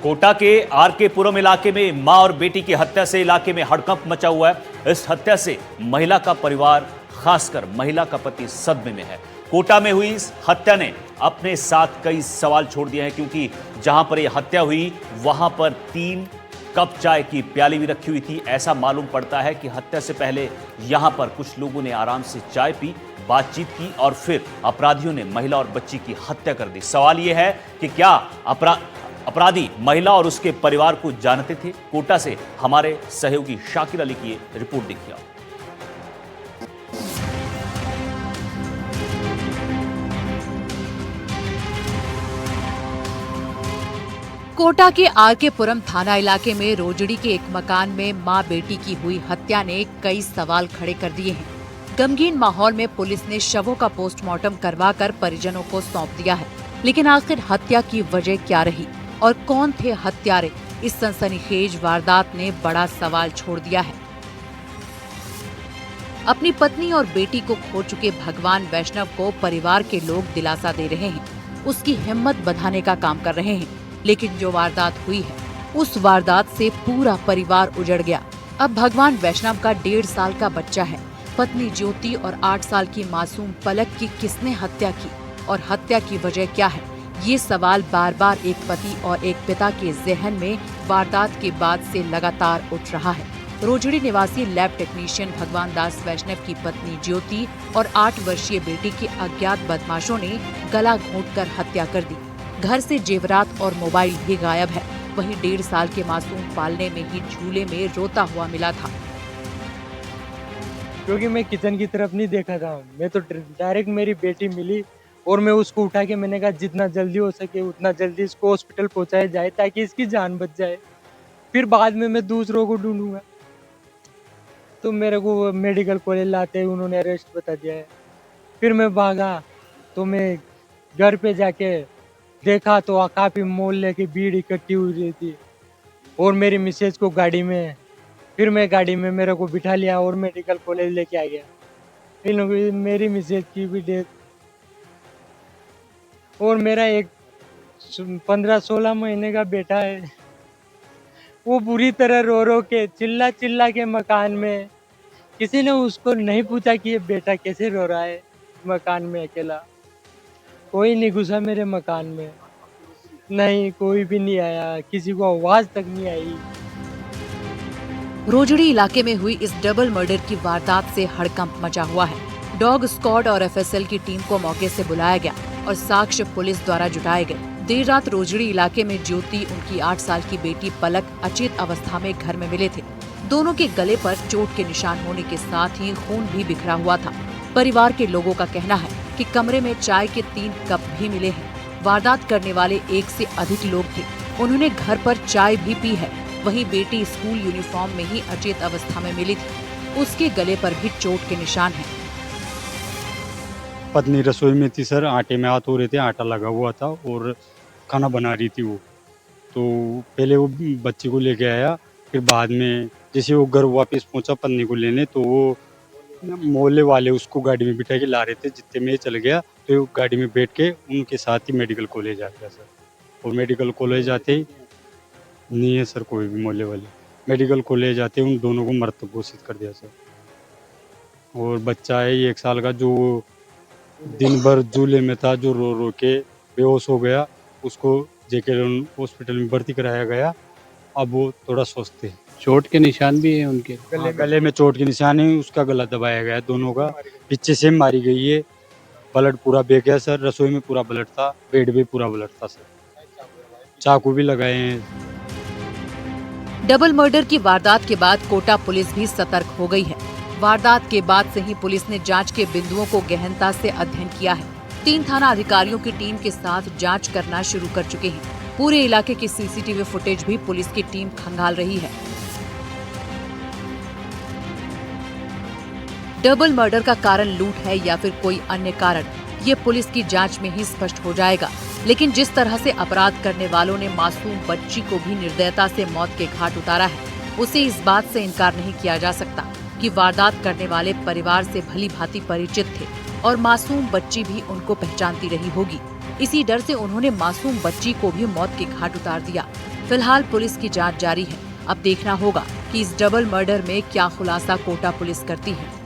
कोटा के आरके पुरम इलाके में मां और बेटी की हत्या से इलाके में हड़कंप मचा हुआ है। इस हत्या से महिला का परिवार, खासकर महिला का पति सदमे में है। कोटा में हुई इस हत्या ने अपने साथ कई सवाल छोड़ दिए हैं, क्योंकि जहां पर यह हत्या हुई वहां पर 3 कप चाय की प्याली भी रखी हुई थी। ऐसा मालूम पड़ता है कि हत्या से पहले यहां पर कुछ लोगों ने आराम से चाय पी, बातचीत की और फिर अपराधियों ने महिला और बच्ची की हत्या कर दी। सवाल यह है कि क्या अपराधी महिला और उसके परिवार को जानते थे? कोटा से हमारे सहयोगी शाकिर अली की रिपोर्ट देखिए। कोटा के आरके पुरम थाना इलाके में रोजड़ी के एक मकान में मां बेटी की हुई हत्या ने कई सवाल खड़े कर दिए हैं। गमगीन माहौल में पुलिस ने शवों का पोस्टमार्टम करवाकर परिजनों को सौंप दिया है, लेकिन आखिर हत्या की वजह क्या रही और कौन थे हत्यारे? इस सनसनीखेज वारदात ने बड़ा सवाल छोड़ दिया है। अपनी पत्नी और बेटी को खो चुके भगवान वैष्णव को परिवार के लोग दिलासा दे रहे हैं, उसकी हिम्मत बढ़ाने का काम कर रहे हैं, लेकिन जो वारदात हुई है उस वारदात से पूरा परिवार उजड़ गया। अब भगवान वैष्णव का 1.5 साल का बच्चा है। पत्नी ज्योति और 8 साल की मासूम पलक की किसने हत्या की और हत्या की वजह क्या है? ये सवाल बार बार एक पति और एक पिता के जहन में वारदात के बाद से लगातार उठ रहा है। रोजड़ी निवासी लैब टेक्नीशियन भगवान दास वैष्णव की पत्नी ज्योति और 8 वर्षीय बेटी की अज्ञात बदमाशों ने गला घोंटकर हत्या कर दी। घर से जेवरात और मोबाइल भी गायब है। वहीं 1.5 साल के मासूम पालने में ही झूले में रोता हुआ मिला था। क्योंकि मैं किचन की तरफ नहीं देखा था, मैं तो डायरेक्ट मेरी बेटी मिली और मैं उसको उठा के मैंने कहा जितना जल्दी हो सके उतना जल्दी इसको हॉस्पिटल पहुंचाया जाए ताकि इसकी जान बच जाए। फिर बाद में मैं दूसरों को ढूंढूंगा। तो मेरे को मेडिकल कॉलेज लाते ही उन्होंने अरेस्ट बता दिया है। फिर मैं भागा तो मैं घर पे जाके देखा तो काफी मोहल्ले की भीड़ इकट्ठी हुई रही थी और मेरी मिसेज को गाड़ी में, फिर मैं गाड़ी में मेरे को बिठा लिया और मेडिकल कॉलेज लेके आ गया। फिर मेरी मिसेज की भी डेथ और मेरा एक 15-16 महीने का बेटा है, वो बुरी तरह रो रो के चिल्ला चिल्ला के मकान में, किसी ने उसको नहीं पूछा कि ये बेटा कैसे रो रहा है मकान में अकेला। कोई नहीं घुसा मेरे मकान में, नहीं कोई भी नहीं आया, किसी को आवाज तक नहीं आई। रोजड़ी इलाके में हुई इस डबल मर्डर की वारदात से हड़कंप मचा हुआ है। डॉग स्क्वाड और एफएसएल की टीम को मौके से बुलाया गया और साक्ष्य पुलिस द्वारा जुटाए गए। देर रात रोजड़ी इलाके में ज्योति, उनकी 8 साल की बेटी पलक अचेत अवस्था में घर में मिले थे। दोनों के गले पर चोट के निशान होने के साथ ही खून भी बिखरा हुआ था। परिवार के लोगों का कहना है कि कमरे में चाय के 3 कप भी मिले हैं। वारदात करने वाले 1 से अधिक लोग थे। उन्होंने घर पर चाय भी पी है। वहीं बेटी स्कूल यूनिफॉर्म में ही अचेत अवस्था में मिली थी। उसके गले पर भी चोट के निशान हैं। पत्नी रसोई में थी सर, आटे में हाथ हो रहे थे, आटा लगा हुआ था और खाना बना रही थी वो। तो पहले वो बच्ची को लेके आया, फिर बाद में जैसे वो घर वापस पहुंचा पत्नी को लेने, तो वो मोहल्ले वाले उसको गाड़ी में बिठा के ला रहे थे। जितने में चल गया तो गाड़ी में बैठ के उनके साथ ही मेडिकल कॉलेज आ गया सर। और मेडिकल कॉलेज आते ही नहीं है सर कोई भी मोहल्ले वाले, मेडिकल कॉलेज आते ही उन दोनों को मृत घोषित कर दिया सर। और बच्चा है 1 साल का, जो दिन भर झूले में था, जो रो रो के बेहोश हो गया, उसको जेके हॉस्पिटल में भर्ती कराया गया। अब वो थोड़ा स्वस्थ है। चोट के निशान भी है उनके गले में चोट के निशान है, उसका गला दबाया गया है दोनों का, पीछे से मारी गई है। ब्लड पूरा बह गया सर, रसोई में पूरा ब्लड था, बेड भी पूरा ब्लड था सर, चाकू भी लगाए हैं। डबल मर्डर की वारदात के बाद कोटा पुलिस भी सतर्क हो गई है। वारदात के बाद से ही पुलिस ने जांच के बिंदुओं को गहनता से अध्ययन किया है। 3 थाना अधिकारियों की टीम के साथ जांच करना शुरू कर चुके हैं। पूरे इलाके की सीसीटीवी फुटेज भी पुलिस की टीम खंगाल रही है। डबल मर्डर का कारण लूट है या फिर कोई अन्य कारण, ये पुलिस की जांच में ही स्पष्ट हो जाएगा। लेकिन जिस तरह से अपराध करने वालों ने मासूम बच्ची को भी निर्दयता से मौत के घाट उतारा है, उसे इस बात से इनकार नहीं किया जा सकता कि वारदात करने वाले परिवार से भली भांति परिचित थे और मासूम बच्ची भी उनको पहचानती रही होगी। इसी डर से उन्होंने मासूम बच्ची को भी मौत के घाट उतार दिया। फिलहाल पुलिस की जांच जारी है। अब देखना होगा कि इस डबल मर्डर में क्या खुलासा कोटा पुलिस करती है।